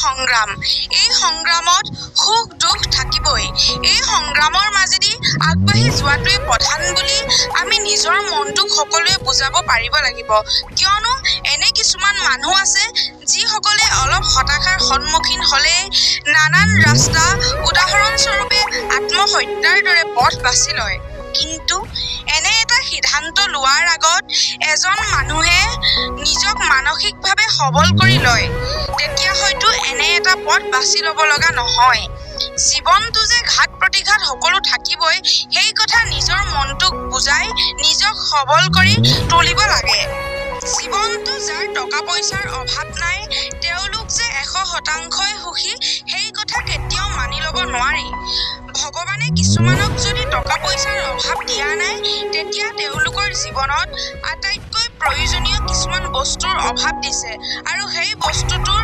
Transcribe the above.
সংগ্ৰাম। এই সংগ্ৰামত সুখ দুখ থাকিবই। এই সংগ্ৰামৰ মাজেদি আগবাঢ়ি যোৱাটোৱে প্ৰধান বুলি আমি নিজৰ মনটোক সকলোৱে বুজাব পাৰিব লাগিব। কিয়নো এনে কিছুমান মানুহ আছে যিসকলে অলপ হতাশাৰ সন্মুখীন হ'লে নানান ৰাস্তা উদাহৰণস্বৰূপে আত্মহত্যাৰ দৰে পথ বাছি লয়। কিন্তু এনে এটা সিদ্ধান্ত লোৱাৰ আগত এজন মানুহে নিজক মানসিকভাৱে সবল কৰি লয়, তেতিয়া হয়তো এনে এটা পথ বাছি ল'ব লগা নহয়। জীৱনটো যে ঘাত প্ৰতিঘাত সকলো থাকিবই, সেই কথা নিজৰ মনটোক বুজাই নিজক সবল কৰি তুলিব লাগে। জীৱনটো যাৰ টকা পইচাৰ অভাৱ নাই, তেওঁলোক যে 100% সুখী, সেই কথা কেতিয়াও মানি ল'ব নোৱাৰি। ভগৱানে কিছুমানক যদি টকা পইচাৰ অভাৱ দিয়া নাই, তেতিয়া তেওঁলোকৰ জীৱনত আটাইতকৈ প্ৰয়োজনীয় কিছুমান বস্তুৰ অভাৱ দিছে আৰু সেই বস্তুটোৰ